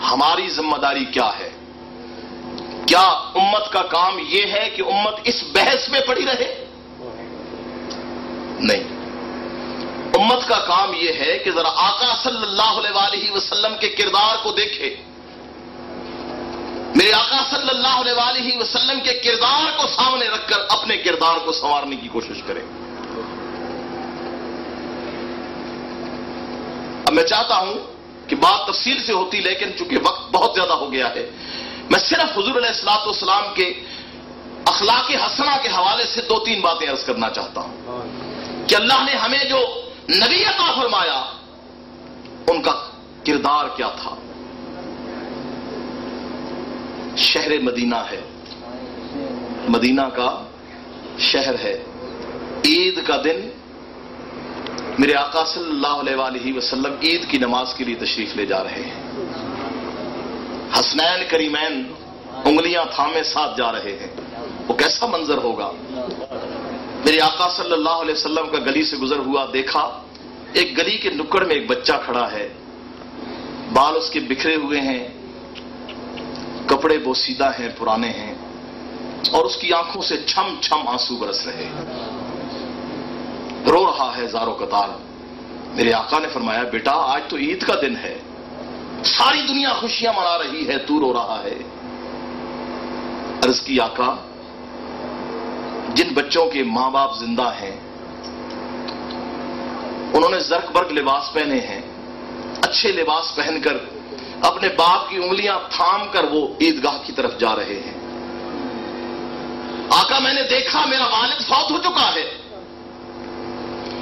ہماری ذمہ داری کیا ہے؟ کیا امت کا کام یہ ہے کہ امت اس بحث میں پڑی رہے؟ نہیں، امت کا کام یہ ہے کہ ذرا آقا صلی اللہ علیہ وسلم کے کردار کو دیکھے، میرے آقا صلی اللہ علیہ وسلم کے کردار کو سامنے رکھ کر اپنے کردار کو سنوارنے کی کوشش کریں۔ اب میں چاہتا ہوں کہ بات تفصیل سے ہوتی، لیکن چونکہ وقت بہت زیادہ ہو گیا ہے، میں صرف حضور علیہ الصلوۃ والسلام کے اخلاق حسنہ کے حوالے سے 2-3 باتیں عرض کرنا چاہتا ہوں کہ اللہ نے ہمیں جو نبی عطا فرمایا ان کا کردار کیا تھا۔ شہر مدینہ ہے، مدینہ کا شہر ہے، عید کا دن میرے آقا صلی اللہ علیہ وسلم عید کی نماز کے لیے تشریف لے جا رہے ہیں، حسنین کریمین انگلیاں تھامے ساتھ جا رہے ہیں، وہ کیسا منظر ہوگا؟ میرے آقا صلی اللہ علیہ وسلم کا گلی سے گزر ہوا، دیکھا ایک گلی کے نکڑ میں ایک بچہ کھڑا ہے، بال اس کے بکھرے ہوئے ہیں، کپڑے بوسیدہ ہیں، پرانے ہیں، اور اس کی آنکھوں سے چھم چھم آنسو برس رہے ہیں، رو رہا ہے زارو قطار۔ میرے آقا نے فرمایا بیٹا آج تو عید کا دن ہے، ساری دنیا خوشیاں منا رہی ہے، تو رو رہا ہے۔ عرض کی آقا جن بچوں کے ماں باپ زندہ ہیں انہوں نے زرق برق لباس پہنے ہیں، اچھے لباس پہن کر اپنے باپ کی انگلیاں تھام کر وہ عیدگاہ کی طرف جا رہے ہیں۔ آقا میں نے دیکھا میرا والد فوت ہو چکا ہے،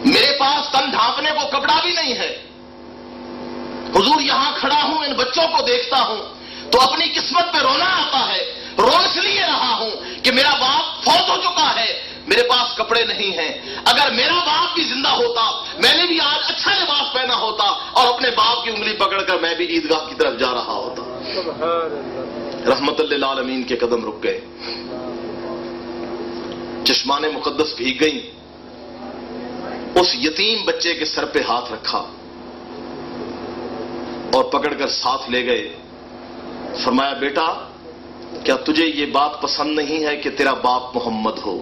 میرے پاس تن ڈھانپنے کو کپڑا بھی نہیں ہے، حضور یہاں کھڑا ہوں، ان بچوں کو دیکھتا ہوں تو اپنی قسمت پہ رونا آتا ہے۔ رو اس لیے رہا ہوں کہ میرا باپ فوت ہو چکا ہے، میرے پاس کپڑے نہیں ہیں، اگر میرا باپ بھی زندہ ہوتا میں نے بھی آج اچھا لباس پہنا ہوتا اور اپنے باپ کی انگلی پکڑ کر میں بھی عیدگاہ کی طرف جا رہا ہوتا۔ رحمت للعالمین کے قدم رک گئے، چشمان مقدس بھیگ گئیں، اس یتیم بچے کے سر پہ ہاتھ رکھا اور پکڑ کر ساتھ لے گئے، فرمایا بیٹا کیا تجھے یہ بات پسند نہیں ہے کہ تیرا باپ محمد ہو،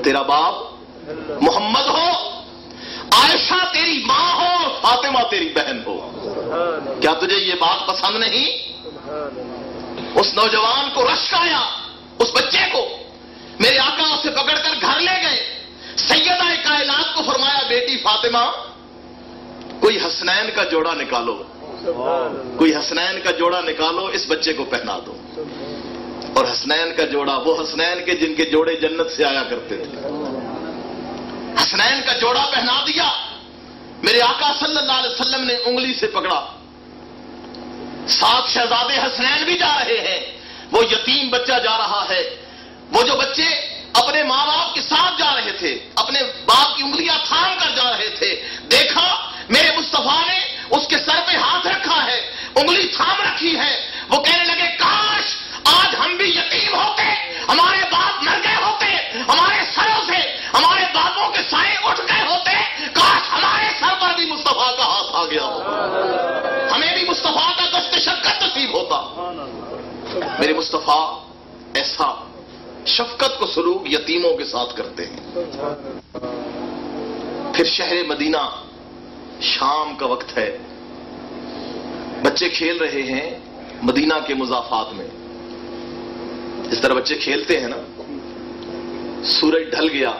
تیرا باپ محمد ہو، عائشہ تیری ماں ہو، فاطمہ تیری بہن ہو، کیا تجھے یہ بات پسند نہیں؟ اس نوجوان کو رشک آیا، اس بچے کو میرے آقا اسے پکڑ کر گھر لے گئے، سیدہ کائنات کو فرمایا بیٹی فاطمہ کوئی حسنین کا جوڑا نکالو، کوئی حسنین کا جوڑا نکالو، اس بچے کو پہنا دو۔ اور حسنین کا جوڑا، وہ حسنین کے جن کے جوڑے جنت سے آیا کرتے تھے، حسنین کا جوڑا پہنا دیا۔ میرے آقا صلی اللہ علیہ وسلم نے انگلی سے پکڑا، ساتھ شہزادے حسنین بھی جا رہے ہیں، وہ یتیم بچہ جا رہا ہے، وہ جو بچے اپنے ماں باپ کے ساتھ جا رہے تھے، اپنے باپ کی انگلیاں تھام کر جا رہے تھے، دیکھا میرے مصطفیٰ نے اس کے سر پہ ہاتھ رکھا ہے، انگلی تھام رکھی ہے، وہ کہنے لگے کاش آج ہم بھی یتیم ہوتے، ہمارے باپ مر گئے ہوتے، ہمارے سروں سے ہمارے باپوں کے سائے اٹھ گئے ہوتے، کاش ہمارے سر پر بھی مصطفیٰ کا ہاتھ آ گیا ہو، ہمیں بھی مصطفیٰ کا گشت شفقت نصیب ہوتا۔ میرے مصطفیٰ ایسا شفقت کو سلوک یتیموں کے ساتھ کرتے ہیں۔ پھر شہر مدینہ، شام کا وقت ہے، بچے کھیل رہے ہیں مدینہ کے مضافات میں، اس طرح بچے کھیلتے ہیں نا۔ سورج ڈھل گیا،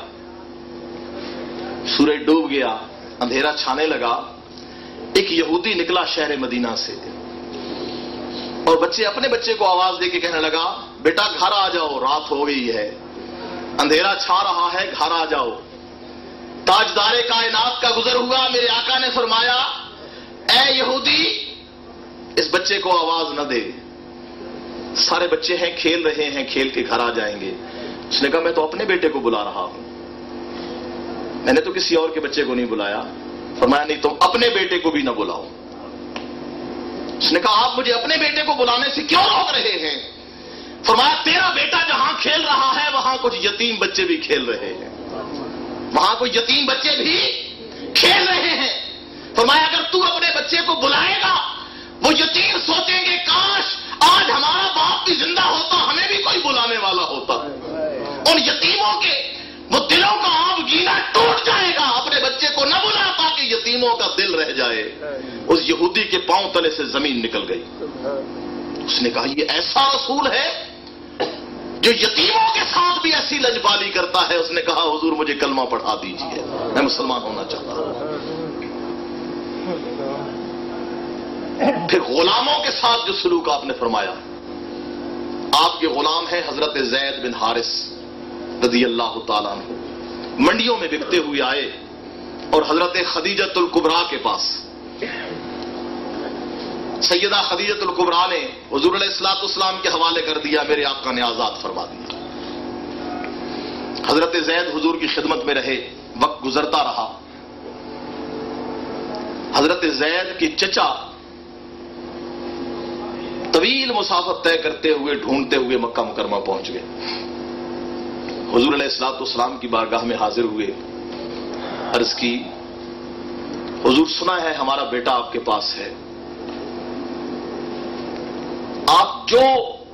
سورج ڈوب گیا، اندھیرا چھانے لگا، ایک یہودی نکلا شہر مدینہ سے اور اپنے بچے کو آواز دے کے کہنے لگا بیٹا گھر آ جاؤ، رات ہو گئی ہے، اندھیرا چھا رہا ہے، گھر آ جاؤ۔ تاجدار کائنات کا گزر ہوا، میرے آقا نے فرمایا اے یہودی اس بچے کو آواز نہ دے، سارے بچے ہیں کھیل رہے ہیں، کھیل کے گھر آ جائیں گے۔ اس نے کہا میں تو اپنے بیٹے کو بلا رہا ہوں، میں نے تو کسی اور کے بچے کو نہیں بلایا۔ فرمایا نہیں تم اپنے بیٹے کو بھی نہ بلاؤ۔ اس نے کہا آپ مجھے اپنے بیٹے کو بلانے سے کیوں روک رہے ہیں؟ فرمایا تیرا بیٹا جہاں کھیل رہا ہے وہاں کچھ یتیم بچے بھی کھیل رہے ہیں، وہاں کوئی یتیم بچے بھی کھیل رہے ہیں۔ فرمایا اگر تو اپنے بچے کو بلائے گا وہ ان یتیموں کے وہ دلوں کا آب گینا ٹوٹ جائے گا. اپنے بچے کو نہ بلا تاکہ یتیموں کا دل رہ جائے. اس یہودی کے پاؤں تلے سے زمین نکل گئی. اس نے کہا یہ ایسا رسول ہے جو یتیموں کے ساتھ بھی ایسی لجبالی کرتا ہے. اس نے کہا حضور مجھے کلمہ پڑھا دیجیے, میں مسلمان ہونا چاہتا ہوں. پھر غلاموں کے ساتھ جو سلوک آپ نے فرمایا, آپ کے غلام ہیں حضرت زید بن حارث رضی اللہ تعالیٰ عنہ, منڈیوں میں بکتے ہوئے آئے اور حضرت خدیجۃ الکبریٰ کے پاس. سیدہ خدیجۃ الکبریٰ نے حضور علیہ الصلوۃ والسلام کے حوالے کر دیا, میرے آقا نے آزاد فرما دیا. حضرت زید حضور کی خدمت میں رہے, وقت گزرتا رہا. حضرت زید کی چچا طویل مسافت طے کرتے ہوئے ڈھونڈتے ہوئے مکہ مکرمہ پہنچ گئے. حضور علیہ الصلوۃ والسلام کی بارگاہ میں حاضر ہوئے, عرض کی حضور سنا ہے ہمارا بیٹا آپ کے پاس ہے, آپ جو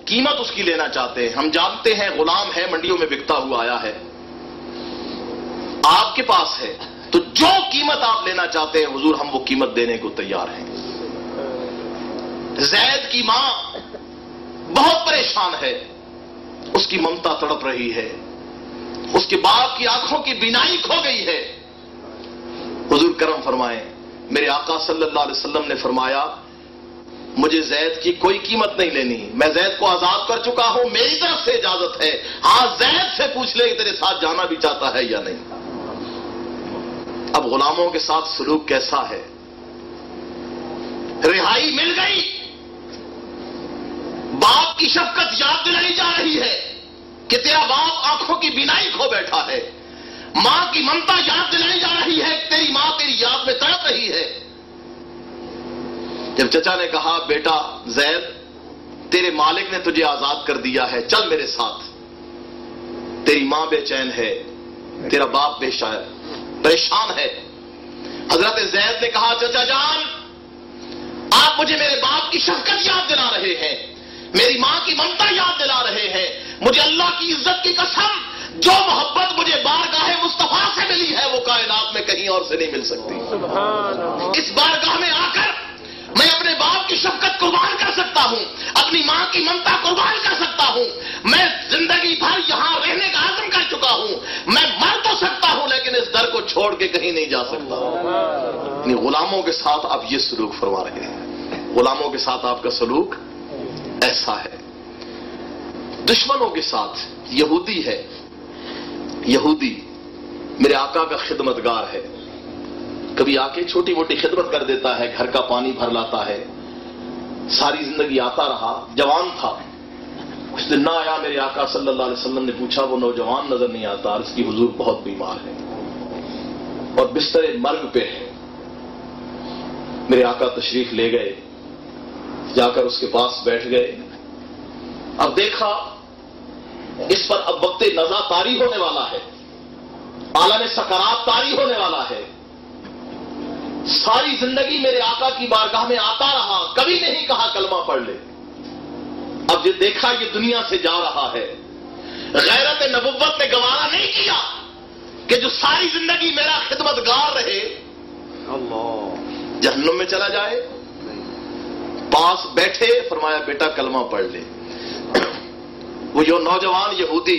قیمت اس کی لینا چاہتے ہیں, ہم جانتے ہیں غلام ہے منڈیوں میں بکتا ہوا آیا ہے, آپ کے پاس ہے, تو جو قیمت آپ لینا چاہتے ہیں حضور ہم وہ قیمت دینے کو تیار ہیں. زید کی ماں بہت پریشان ہے, اس کی ممتا تڑپ رہی ہے, اس کے باپ کی آنکھوں کی بینائی کھو گئی ہے. حضور کرم فرمائیں, میرے آقا صلی اللہ علیہ وسلم نے فرمایا مجھے زید کی کوئی قیمت نہیں لینی, میں زید کو آزاد کر چکا ہوں, میری طرف سے اجازت ہے, ہاں زید سے پوچھ لے کہ تیرے ساتھ جانا بھی چاہتا ہے یا نہیں. اب غلاموں کے ساتھ سلوک کیسا ہے, رہائی مل گئی, باپ کی شفقت یاد دلائی جا رہی ہے کہ تیرا باپ آنکھوں کی بینائی کھو بیٹھا ہے, ماں کی ممتا یاد دلائی جا رہی ہے, تیری ماں تیری یاد میں تڑپ رہی ہے. جب چچا نے کہا بیٹا زید تیرے مالک نے تجھے آزاد کر دیا ہے, چل میرے ساتھ, تیری ماں بے چین ہے, تیرا باپ پریشان ہے. حضرت زید نے کہا چچا جان آپ مجھے میرے باپ کی شفقت یاد دلا رہے ہیں, میری ماں کی ممتا یاد دلا رہے ہیں, مجھے اللہ کی عزت کی قسم جو محبت مجھے بارگاہ مصطفیٰ سے ملی ہے وہ کائنات میں کہیں اور سے نہیں مل سکتی. اس بارگاہ میں آ کر میں اپنے باپ کی شفقت قربان کر سکتا ہوں, اپنی ماں کی ممتا قربان کر سکتا ہوں, میں زندگی بھر یہاں رہنے کا عزم کر چکا ہوں, میں مر تو سکتا ہوں لیکن اس در کو چھوڑ کے کہیں نہیں جا سکتا. یعنی غلاموں کے ساتھ آپ یہ سلوک فرما رہے ہیں, غلاموں کے ساتھ آپ کا سلوک ایسا ہے. دشمنوں کے ساتھ یہودی ہے, یہودی میرے آقا کا خدمتگار ہے, کبھی آ کے چھوٹی موٹی خدمت کر دیتا ہے, گھر کا پانی بھر لاتا ہے, ساری زندگی آتا رہا, جوان تھا. کچھ دن نہ آیا, میرے آقا صلی اللہ علیہ وسلم نے پوچھا وہ نوجوان نظر نہیں آتا, عرض کی حضور بہت بیمار ہے اور بستر مرگ پہ ہے. میرے آقا تشریف لے گئے, جا کر اس کے پاس بیٹھ گئے. اب دیکھا اس پر اب وقت نزا طاری ہونے والا ہے, عالم سکرات طاری ہونے والا ہے. ساری زندگی میرے آقا کی بارگاہ میں آتا رہا, کبھی نہیں کہا کلمہ پڑھ لے. اب یہ دیکھا یہ دنیا سے جا رہا ہے, غیرت نبوت نے گوارا نہیں کیا کہ جو ساری زندگی میرا خدمتگار رہے جہنم میں چلا جائے. پاس بیٹھے, فرمایا بیٹا کلمہ پڑھ لے. وہ جو نوجوان یہودی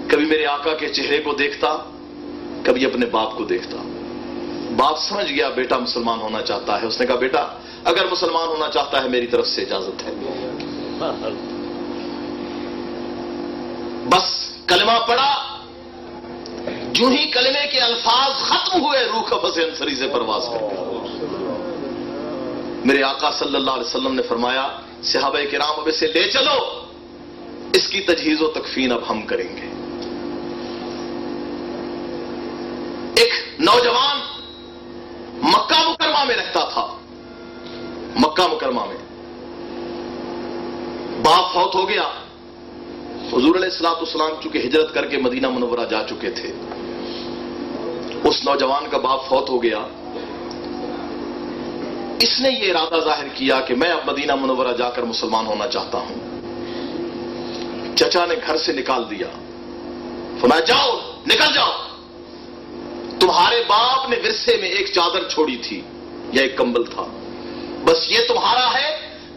کبھی میرے آقا کے چہرے کو دیکھتا, کبھی اپنے باپ کو دیکھتا. باپ سمجھ گیا بیٹا مسلمان ہونا چاہتا ہے. اس نے کہا بیٹا اگر مسلمان ہونا چاہتا ہے میری طرف سے اجازت ہے. بس کلمہ پڑھا, جو ہی کلمے کے الفاظ ختم ہوئے روح قبض انصری سے پرواز کر گیا. میرے آقا صلی اللہ علیہ وسلم نے فرمایا صحابہ کرام اب اسے لے چلو, اس کی تجہیز و تکفین اب ہم کریں گے. ایک نوجوان مکہ مکرمہ میں رہتا تھا, مکہ مکرمہ میں باپ فوت ہو گیا. حضور علیہ الصلوۃ والسلام چونکہ ہجرت کر کے مدینہ منورہ جا چکے تھے, اس نوجوان کا باپ فوت ہو گیا. اس نے یہ ارادہ ظاہر کیا کہ میں اب مدینہ منورہ جا کر مسلمان ہونا چاہتا ہوں. چچا نے گھر سے نکال دیا, فرمایا جاؤ نکل جاؤ، تمہارے باپ نے ورثے میں ایک چادر چھوڑی تھی یا ایک کمبل تھا، بس یہ تمہارا ہے،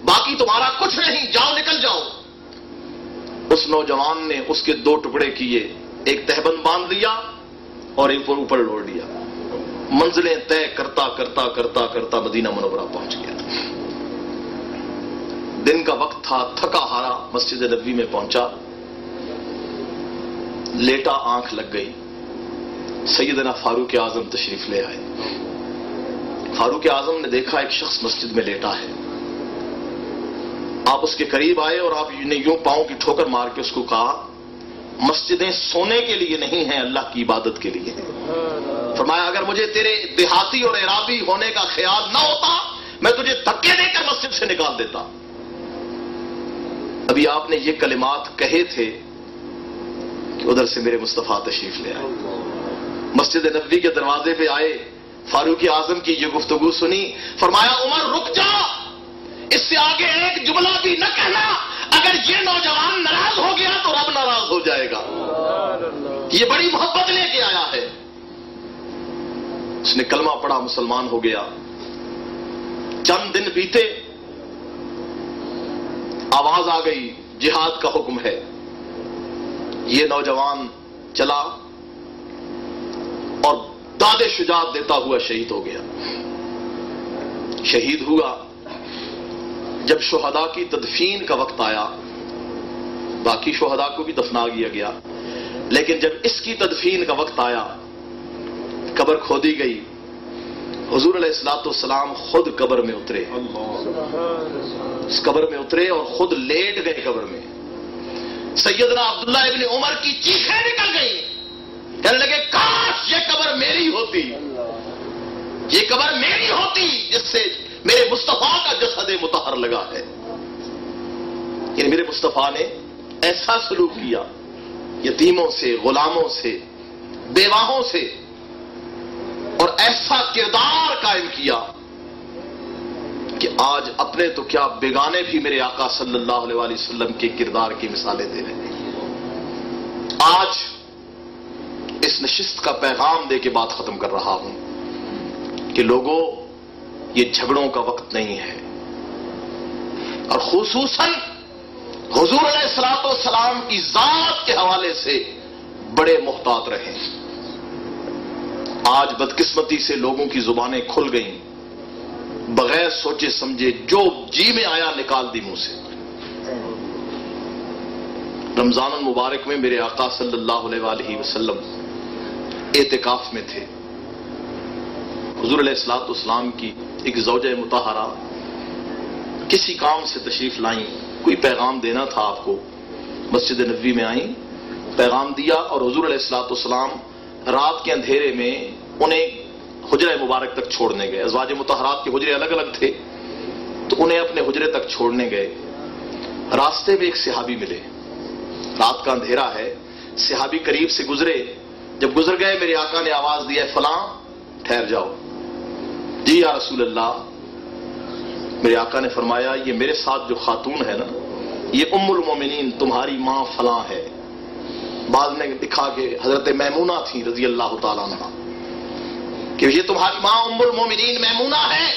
باقی تمہارا کچھ نہیں، جاؤ نکل جاؤ۔ اس نوجوان نے اس کے 2 ٹکڑے کیے، ایک تہبند باندھ لیا اور ایک اوپر لوڑ لیا، منزلیں طے کرتا کرتا کرتا کرتا مدینہ منورہ پہنچ گیا۔ دن کا وقت تھا، تھکا ہارا مسجد نبوی میں پہنچا، لیٹا، آنکھ لگ گئی، سیدنا فاروق اعظم تشریف لے آئے۔ فاروق اعظم نے دیکھا ایک شخص مسجد میں لیٹا ہے، آپ اس کے قریب آئے اور آپ نے یوں پاؤں کی ٹھوکر مار کے اس کو کہا مسجدیں سونے کے لیے نہیں ہیں، اللہ کی عبادت کے لیے۔ فرمایا اگر مجھے تیرے دیہاتی اور عرابی ہونے کا خیال نہ ہوتا میں تجھے دھکے دے کر مسجد سے نکال دیتا۔ ابھی آپ نے یہ کلمات کہے تھے کہ ادھر سے میرے مصطفیٰ تشریف لے آئے، مسجد نبوی کے دروازے پہ آئے، فاروق اعظم کی یہ گفتگو سنی، فرمایا عمر رک جا، اس سے آگے ایک جملہ بھی نہ کہنا، اگر یہ نوجوان ناراض ہو گیا تو رب ناراض ہو جائے گا، یہ بڑی محبت لے کے آیا ہے۔ اس نے کلمہ پڑھا، مسلمان ہو گیا۔ چند دن بیتے، آواز آ گئی جہاد کا حکم ہے، یہ نوجوان چلا اور داد شجاعت دیتا ہوا شہید ہو گیا۔ شہید ہوا، جب شہداء کی تدفین کا وقت آیا، باقی شہداء کو بھی دفنا دیا گیا، لیکن جب اس کی تدفین کا وقت آیا، قبر کھودی گئی، حضور علیہ الصلوۃ والسلام خود قبر میں اترے، اس قبر میں اترے اور خود لیٹ گئے قبر میں۔ سیدنا عبداللہ ابن عمر کی چیخیں نکل گئی، کہنے لگے کاش یہ قبر میری ہوتی، یہ قبر میری ہوتی جس سے میرے مصطفیٰ کا جسد مطہر لگا ہے۔ یعنی میرے مصطفیٰ نے ایسا سلوک کیا یتیموں سے، غلاموں سے، بیواہوں سے، اور ایسا کردار قائم کیا کہ آج اپنے تو کیا بیگانے بھی میرے آقا صلی اللہ علیہ وآلہ وسلم کے کردار کی مثالیں دے رہے ہیں۔ آج اس نشست کا پیغام دے کے بات ختم کر رہا ہوں کہ لوگوں یہ جھگڑوں کا وقت نہیں ہے، اور خصوصاً حضور علیہ الصلوۃ والسلام کی ذات کے حوالے سے بڑے محتاط رہیں۔ آج بدقسمتی سے لوگوں کی زبانیں کھل گئیں، بغیر سوچے سمجھے جو جی میں آیا نکال دی منہ سے۔ رمضان المبارک میں میرے آقا صلی اللہ علیہ وآلہ وسلم اعتکاف میں تھے، حضور علیہ الصلوۃ والسلام کی ایک زوجہ مطہرہ کسی کام سے تشریف لائیں، کوئی پیغام دینا تھا آپ کو، مسجد نبوی میں آئیں، پیغام دیا، اور حضور علیہ الصلوۃ والسلام رات کے اندھیرے میں انہیں حجرہ مبارک تک چھوڑنے گئے۔ ازواج مطہرات کے حجرے الگ الگ تھے، تو انہیں اپنے حجرے تک چھوڑنے گئے۔ راستے میں ایک صحابی ملے، رات کا اندھیرا ہے، صحابی قریب سے گزرے، جب گزر گئے میرے آقا نے آواز دیا فلاں ٹھہر جاؤ۔ جی یا رسول اللہ۔ میرے آقا نے فرمایا یہ میرے ساتھ جو خاتون ہے نا، یہ ام المومنین تمہاری ماں فلاں ہے۔ بعد نے دکھا کہ حضرت میمونہ تھی رضی اللہ تعالیٰ عنہ، کہ یہ تمہاری ماں ام المومنین میمونہ ہے۔